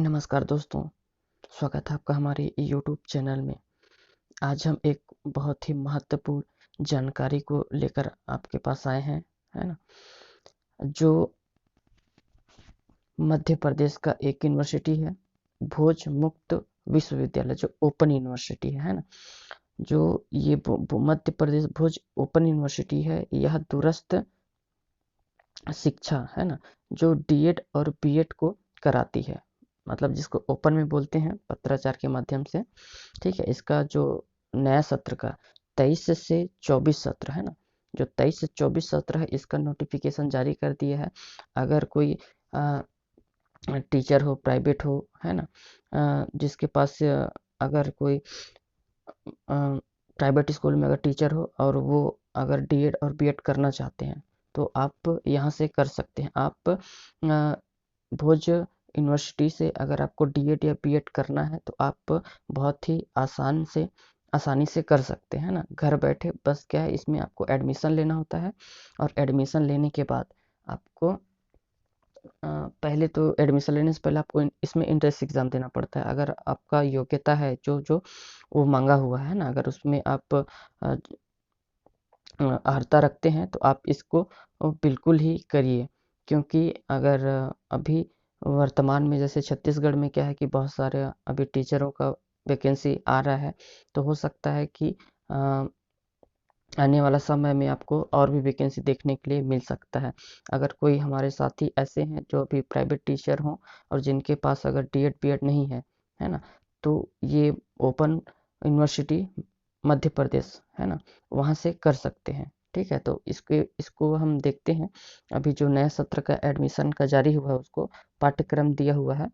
नमस्कार दोस्तों, स्वागत है आपका हमारे यूट्यूब चैनल में। आज हम एक बहुत ही महत्वपूर्ण जानकारी को लेकर आपके पास आए हैं, है ना? जो मध्य प्रदेश का एक यूनिवर्सिटी है, भोज मुक्त विश्वविद्यालय, जो ओपन यूनिवर्सिटी है ना? जो ये मध्य प्रदेश भोज ओपन यूनिवर्सिटी है, यह दूरस्थ शिक्षा है ना, जो डीएड और बीएड को कराती है, मतलब जिसको ओपन में बोलते हैं पत्राचार के माध्यम से। ठीक है, इसका जो नया सत्र का 23 से 24 सत्र है ना, जो 23 से 24 सत्र है, इसका नोटिफिकेशन जारी कर दिया है। अगर कोई टीचर हो, प्राइवेट हो, है ना, जिसके पास अगर कोई प्राइवेट स्कूल में अगर टीचर हो और वो अगर डीएड और बीएड करना चाहते हैं तो आप यहाँ से कर सकते हैं। आप भोज यूनिवर्सिटी से अगर आपको डीएड या बीएड करना है तो आप बहुत ही आसानी से कर सकते हैं ना, घर बैठे। बस क्या है, इसमें आपको एडमिशन लेना होता है और एडमिशन लेने के बाद आपको पहले तो एडमिशन लेने से पहले आपको इसमें इंट्रेंस एग्ज़ाम देना पड़ता है। अगर आपका योग्यता है जो जो वो मांगा हुआ है ना, अगर उसमें आप अर्हता रखते हैं तो आप इसको बिल्कुल ही करिए। क्योंकि अगर अभी वर्तमान में जैसे छत्तीसगढ़ में क्या है कि बहुत सारे अभी टीचरों का वैकेंसी आ रहा है, तो हो सकता है कि आने वाला समय में आपको और भी वैकेंसी देखने के लिए मिल सकता है। अगर कोई हमारे साथी ऐसे हैं जो अभी प्राइवेट टीचर हों और जिनके पास अगर डीएड बीएड नहीं है, है ना, तो ये ओपन यूनिवर्सिटी मध्य प्रदेश है ना, वहाँ से कर सकते हैं। ठीक है, तो इसको हम देखते हैं। अभी जो नया सत्र का एडमिशन का जारी हुआ है, उसको पाठ्यक्रम दिया हुआ है।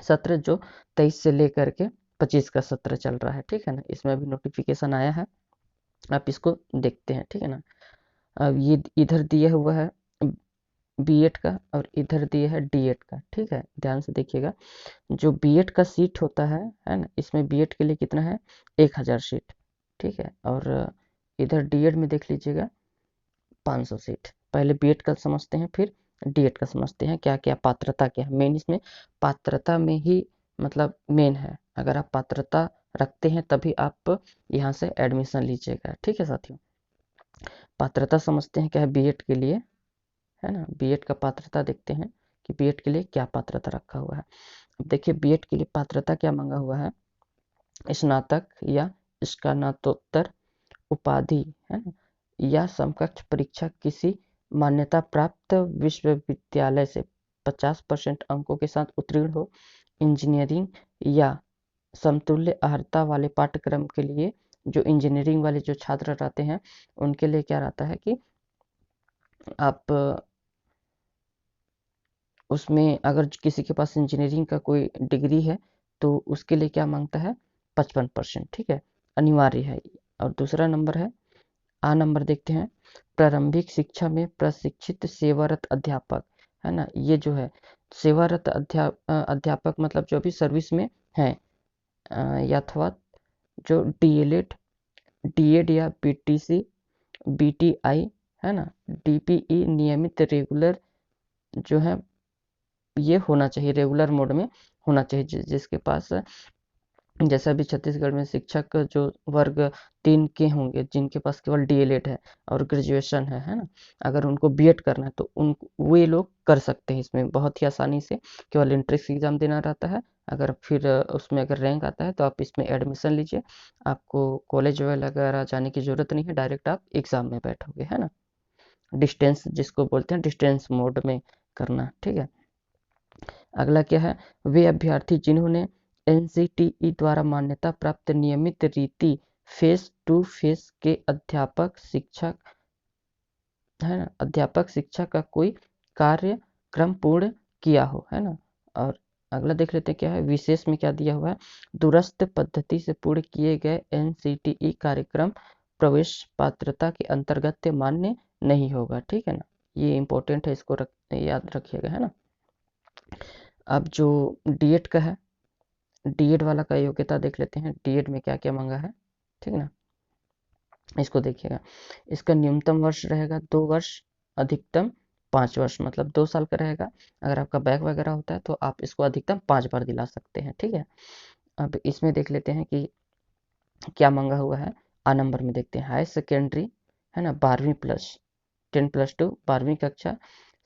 सत्र जो 23 से लेकर के 25 का सत्र चल रहा है। ठीक है ना, इसमें अभी नोटिफिकेशन आया है, आप इसको देखते हैं। ठीक है ना, अब ये इधर दिया हुआ है बीएड का और इधर दिया है डीएड का। ठीक है, ध्यान से देखिएगा। जो बीएड का सीट होता है ना, इसमें बीएड के लिए कितना है, 1000 सीट। ठीक है, और इधर डीएड में देख लीजिएगा 500 सीट। पहले बीएड का समझते हैं, फिर डीएड का समझते हैं। क्या क्या पात्रता क्या है, मेन इसमें पात्रता में ही मतलब मेन है। अगर आप पात्रता रखते हैं तभी आप यहाँ से एडमिशन लीजिएगा। ठीक है साथियों, पात्रता समझते हैं क्या है बीएड के लिए, है ना। बीएड का पात्रता देखते हैं कि बीएड के लिए क्या पात्रता रखा हुआ है। अब देखिए, बीएड के लिए पात्रता क्या मांगा हुआ है, स्नातक या स्नातकोत्तर उपाधि, है ना, या समकक्ष परीक्षा किसी मान्यता प्राप्त विश्वविद्यालय से 50% अंकों के साथ उत्तीर्ण हो। इंजीनियरिंग या समतुल्य अर्हता वाले पाठ्यक्रम के लिए, जो इंजीनियरिंग वाले जो छात्र रहते हैं उनके लिए क्या रहता है कि आप उसमें अगर किसी के पास इंजीनियरिंग का कोई डिग्री है तो उसके लिए क्या मांगता है, 55%। ठीक है, अनिवार्य है। और दूसरा नंबर है, आ नंबर देखते हैं, प्रारंभिक शिक्षा में प्रशिक्षित सेवारत अध्यापक, है ना। ये जो है सेवारत अध्यापक मतलब जो भी सर्विस में है, या अथवा जो डीएलएड डीएड या बीटीसी बीटीआई, है ना, डीपीई नियमित रेगुलर जो है ये होना चाहिए, रेगुलर मोड में होना चाहिए। जिसके पास जैसा भी छत्तीसगढ़ में शिक्षक जो वर्ग 3 के होंगे, जिनके पास केवल डीएलएड है और ग्रेजुएशन है ना, अगर उनको बीएड करना है तो उन वे लोग कर सकते हैं इसमें बहुत ही आसानी से। केवल एंट्रेंस एग्जाम देना रहता है। अगर फिर उसमें अगर रैंक आता है तो आप इसमें एडमिशन लीजिए। आपको कॉलेज वगैरह जाने की ज़रूरत नहीं है, डायरेक्ट आप एग्ज़ाम में बैठोगे, है ना। डिस्टेंस जिसको बोलते हैं, डिस्टेंस मोड में करना। ठीक है, अगला क्या है, वे अभ्यर्थी जिन्होंने एनसीटीई द्वारा मान्यता प्राप्त नियमित रीति फेस टू फेस के अध्यापक शिक्षक, है ना, अध्यापक शिक्षा का कोई कार्यक्रम पूर्ण किया हो, है ना। और अगला देख लेते हैं क्या है, विशेष में क्या दिया हुआ है, दूरस्थ पद्धति से पूर्ण किए गए एनसीटीई कार्यक्रम प्रवेश पात्रता के अंतर्गत मान्य नहीं होगा। ठीक है ना, ये इंपॉर्टेंट है, इसको याद रखिएगा, है ना। अब जो डीएड का है, डीएड वाला का योग्यता देख लेते हैं, डीएड में क्या क्या मांगा है। ठीक ना, इसको देखिएगा। इसका न्यूनतम वर्ष रहेगा 2 वर्ष, अधिकतम 5 वर्ष मतलब 2 साल का रहेगा। अगर आपका बैक वगैरह होता है तो आप इसको अधिकतम 5 बार दिला सकते हैं, ठीक है। अब इसमें देख लेते हैं कि क्या मांगा हुआ है। आ नंबर में देखते हैं हायर सेकेंडरी है ना, 12वीं प्लस 10+2 12वीं कक्षा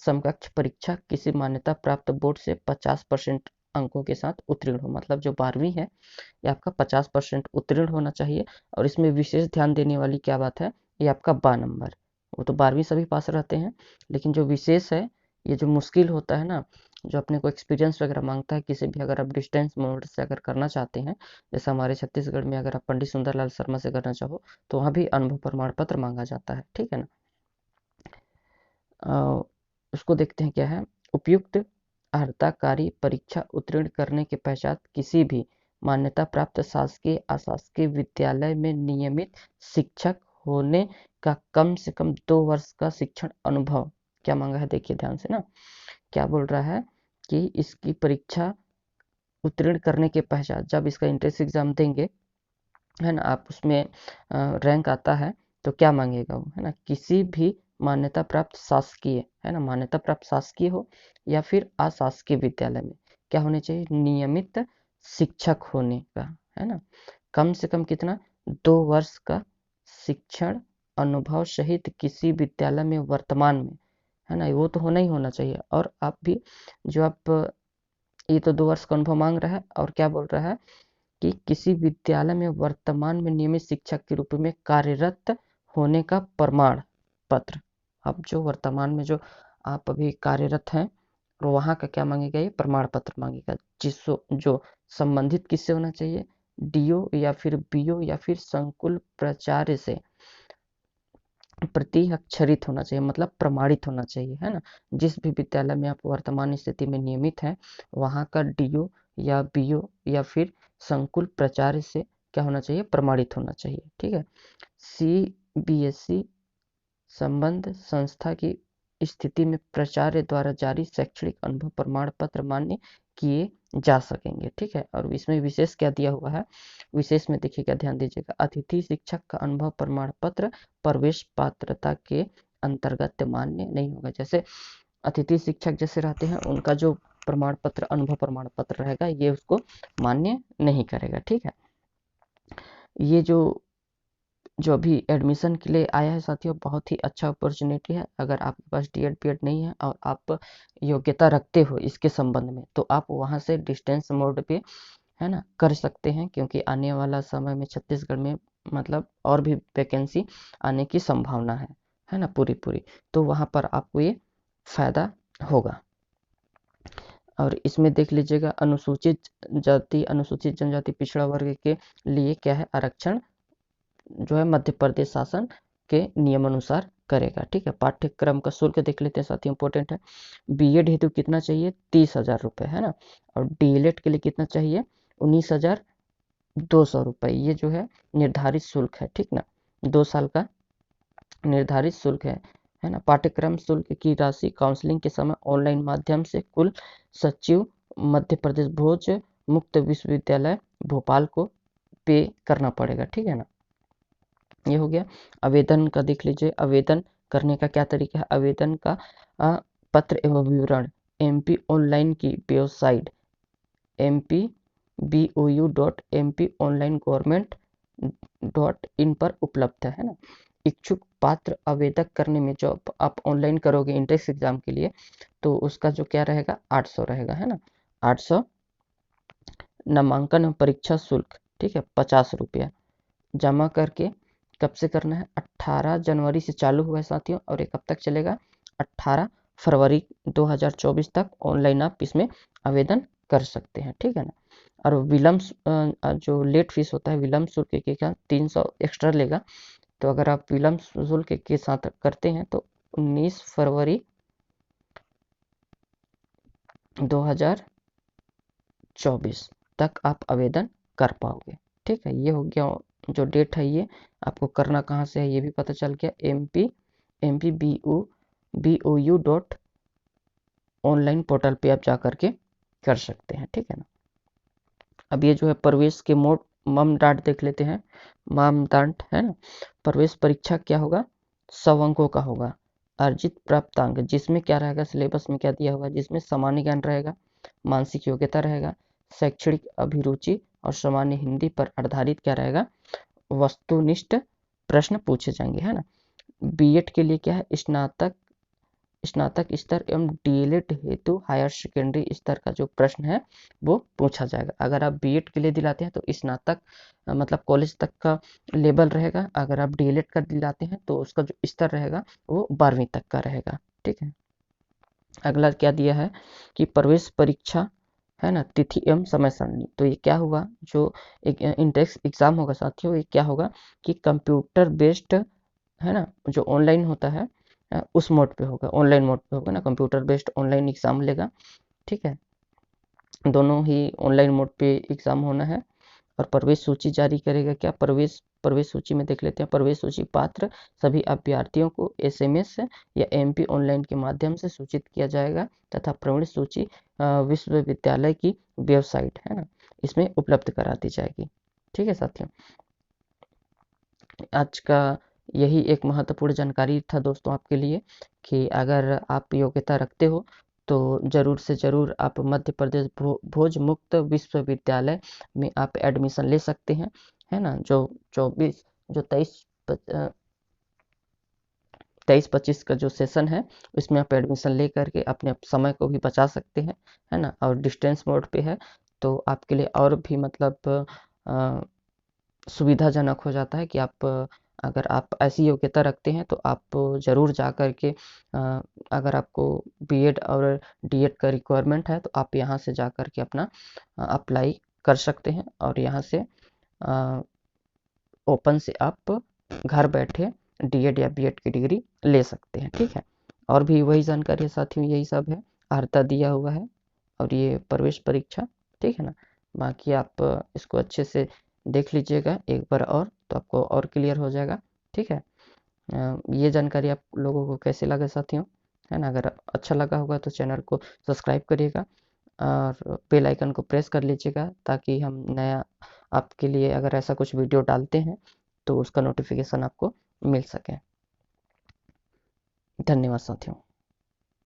समकक्ष परीक्षा किसी मान्यता प्राप्त बोर्ड से 50% अंकों के साथ उत्तीर्ण हो। मतलब जो 12वीं है ये आपका 50% उत्तीर्ण होना चाहिए। और इसमें विशेष ध्यान देने वाली क्या बात है, ये आपका 12 नंबर, वो तो 12वीं सभी पास रहते हैं, लेकिन जो विशेष है, ये जो मुश्किल होता है ना, जो अपने को एक्सपीरियंस वगैरह मांगता है, किसी भी अगर आप डिस्टेंस मोड से अगर करना चाहते हैं, जैसे हमारे छत्तीसगढ़ में अगर आप पंडित सुंदरलाल शर्मा से करना चाहो तो वहाँ भी अनुभव प्रमाण पत्र मांगा जाता है, ठीक है ना। उसको देखते हैं क्या है। उपयुक्त अर्हताकारी परीक्षा उत्तीर्ण करने के पश्चात किसी भी मान्यता प्राप्त शासकीय अशासकीय विद्यालय में नियमित शिक्षक होने का कम से कम 2 वर्ष का शिक्षण अनुभव, क्या मांगा है देखिए ध्यान से ना, क्या बोल रहा है कि इसकी परीक्षा उत्तीर्ण करने के पश्चात जब इसका एंट्रेंस एग्जाम देंगे है ना, आप उसमें रैंक आता है तो क्या मांगेगा वो, है ना, किसी भी मान्यता प्राप्त शासकीय है ना, मान्यता प्राप्त शासकीय हो या फिर अशासकीय विद्यालय में क्या होने चाहिए, नियमित शिक्षक होने का, है ना, कम से कम कितना 2 वर्ष का शिक्षण अनुभव सहित किसी विद्यालय में वर्तमान में, है ना, वो तो होना ही होना चाहिए। और आप भी जो आप ये तो 2 वर्ष का अनुभव मांग रहा है, और क्या बोल रहा है कि किसी विद्यालय में वर्तमान में नियमित शिक्षक के रूप में कार्यरत होने का प्रमाण पत्र। अब जो वर्तमान में जो आप अभी कार्यरत हैं और वहाँ का क्या मांगेगा, ये प्रमाण पत्र मांगेगा, जिसको जो संबंधित किससे होना चाहिए, डीओ या फिर बीओ या फिर संकुल प्राचार्य से प्रतिअक्षरित होना चाहिए, मतलब प्रमाणित होना चाहिए, है ना। जिस भी विद्यालय में आप वर्तमान स्थिति में नियमित हैं वहाँ का डीओ या बीओ या फिर संकुल प्राचार्य से क्या होना चाहिए, प्रमाणित होना चाहिए, ठीक है। सीबीएसई संबंध संस्था की स्थिति में प्राचार्य द्वारा जारी शैक्षणिक अनुभव प्रमाण पत्र मान्य किए जा सकेंगे, ठीक है। और इसमें विशेष क्या दिया हुआ है, विशेष में देखिएगा ध्यान दीजिएगा, अतिथि शिक्षक का अनुभव प्रमाण पत्र प्रवेश पात्रता के अंतर्गत मान्य नहीं होगा। जैसे अतिथि शिक्षक जैसे रहते हैं उनका जो प्रमाण पत्र अनुभव प्रमाण पत्र रहेगा ये उसको मान्य नहीं करेगा, ठीक है। ये जो अभी एडमिशन के लिए आया है साथियों, बहुत ही अच्छा अपॉर्चुनिटी है। अगर आपके पास डीएड बीएड नहीं है और आप योग्यता रखते हो इसके संबंध में, तो आप वहाँ से डिस्टेंस मोड पे है ना कर सकते हैं, क्योंकि आने वाला समय में छत्तीसगढ़ में मतलब और भी वैकेंसी आने की संभावना है ना, पूरी पूरी, तो वहाँ पर आपको ये फायदा होगा। और इसमें देख लीजिएगा अनुसूचित जाति अनुसूचित जनजाति पिछड़ा वर्ग के लिए क्या है, आरक्षण जो है मध्य प्रदेश शासन के नियमानुसार करेगा, ठीक है। पाठ्यक्रम का शुल्क देख लेते हैं साथियों, इंपॉर्टेंट है। बीएड हेतु कितना चाहिए, 30,000 रुपये, है ना। और डीएलएड के लिए कितना चाहिए, 19,200 रुपये। ये जो है निर्धारित शुल्क है, ठीक ना, 2 साल का निर्धारित शुल्क है ना। पाठ्यक्रम शुल्क की राशि काउंसलिंग के समय ऑनलाइन माध्यम से कुल सचिव मध्य प्रदेश भोज मुक्त विश्वविद्यालय भोपाल को पे करना पड़ेगा, ठीक है ना। ये हो गया। आवेदन का देख लीजिए, आवेदन करने का क्या तरीका है, आवेदन का पत्र एवं विवरण एमपी ऑनलाइन की वेबसाइट mpbou.mponlinegorment.in पर उपलब्ध है ना। इच्छुक पात्र आवेदक करने में जो आप ऑनलाइन करोगे एंट्रेंस एग्जाम के लिए, तो उसका जो क्या रहेगा 800 रहेगा, है ना, 800। नामांकन परीक्षा शुल्क, ठीक है, 50 रुपया जमा करके कब से करना है, 18 जनवरी से चालू हुआ है साथियों, और ये कब तक चलेगा, 18 फरवरी 2024 तक ऑनलाइन आप इसमें आवेदन कर सकते हैं, ठीक है ना। और विलम्ब जो लेट फीस होता है विलम्ब शुल्क के क्या 300 एक्स्ट्रा लेगा। तो अगर आप विलम्ब शुल्क के साथ करते हैं तो 19 फरवरी 2024 तक आप आवेदन कर पाओगे, ठीक है। ये हो गया जो डेट है, ये आपको करना कहाँ से है ये भी पता चल गया, mpbou.online पोर्टल पे आप जा करके कर सकते हैं, ठीक है ना। अब ये जो है प्रवेश के मोड मानदंड देख लेते हैं, मानदंड है ना। प्रवेश परीक्षा क्या होगा, 100 अंकों का होगा, अर्जित प्राप्तांक, जिसमें क्या रहेगा, सिलेबस में क्या दिया हुआ है, जिसमें सामान्य ज्ञान रहेगा, मानसिक योग्यता रहेगा, शैक्षणिक अभिरुचि और सामान्य हिंदी पर आधारित क्या रहेगा, वस्तुनिष्ठ प्रश्न पूछे जाएंगे, है ना। बीएड के लिए क्या है, स्नातक स्तर एवं डीएलएड हेतु हायर सेकेंडरी स्तर का जो प्रश्न है वो पूछा जाएगा। अगर आप बीएड के लिए दिलाते हैं तो स्नातक मतलब कॉलेज तक का लेवल रहेगा, अगर आप डीएलएड का दिलाते हैं तो उसका जो स्तर रहेगा वो 12वीं तक का रहेगा, ठीक है। अगला क्या दिया है कि प्रवेश परीक्षा, है ना, तिथि एवं समय सारणी। तो ये क्या हुआ, जो एक इंटेक्स एग्जाम होगा साथियों, ये क्या होगा कि कंप्यूटर बेस्ड, है ना, जो ऑनलाइन होता है उस मोड पे होगा, ऑनलाइन मोड पे होगा ना, कंप्यूटर बेस्ड ऑनलाइन एग्जाम लेगा, ठीक है। दोनों ही ऑनलाइन मोड पे एग्जाम होना है। और प्रवेश सूची जारी करेगा क्या, प्रवेश सूची में देख लेते हैं। प्रवेश सूची पात्र सभी अभ्यर्थियों को एसएमएस या एमपी ऑनलाइन के माध्यम से सूचित किया जाएगा तथा प्रवेश सूची विश्वविद्यालय की वेबसाइट, है ना, इसमें उपलब्ध करा दी जाएगी, ठीक है साथियों। आज का यही एक महत्वपूर्ण जानकारी था दोस्तों आपके लिए, कि अगर आप योग्यता रखते हो तो ज़रूर से ज़रूर आप मध्य प्रदेश भोज मुक्त विश्वविद्यालय में आप एडमिशन ले सकते हैं, है ना। जो 23-25 का जो सेशन है उसमें आप एडमिशन ले करके अपने समय को भी बचा सकते हैं, है ना। और डिस्टेंस मोड पे है तो आपके लिए और भी मतलब सुविधाजनक हो जाता है कि आप अगर आप ऐसी योग्यता रखते हैं तो आप ज़रूर जा कर के अगर आपको बीएड और डीएड का रिक्वायरमेंट है तो आप यहाँ से जा कर के अपना अप्लाई कर सकते हैं और यहाँ से ओपन से आप घर बैठे डीएड या बीएड की डिग्री ले सकते हैं, ठीक है। और भी वही जानकारी है साथियों, यही सब है, अर्हता दिया हुआ है और ये प्रवेश परीक्षा, ठीक है ना। बाकी आप इसको अच्छे से देख लीजिएगा एक बार और तो आपको और क्लियर हो जाएगा, ठीक है। ये जानकारी आप लोगों को कैसे लगा साथियों, है ना। अगर अच्छा लगा होगा तो चैनल को सब्सक्राइब करिएगा और बेल आइकन को प्रेस कर लीजिएगा ताकि हम नया आपके लिए अगर ऐसा कुछ वीडियो डालते हैं तो उसका नोटिफिकेशन आपको मिल सके। धन्यवाद साथियों।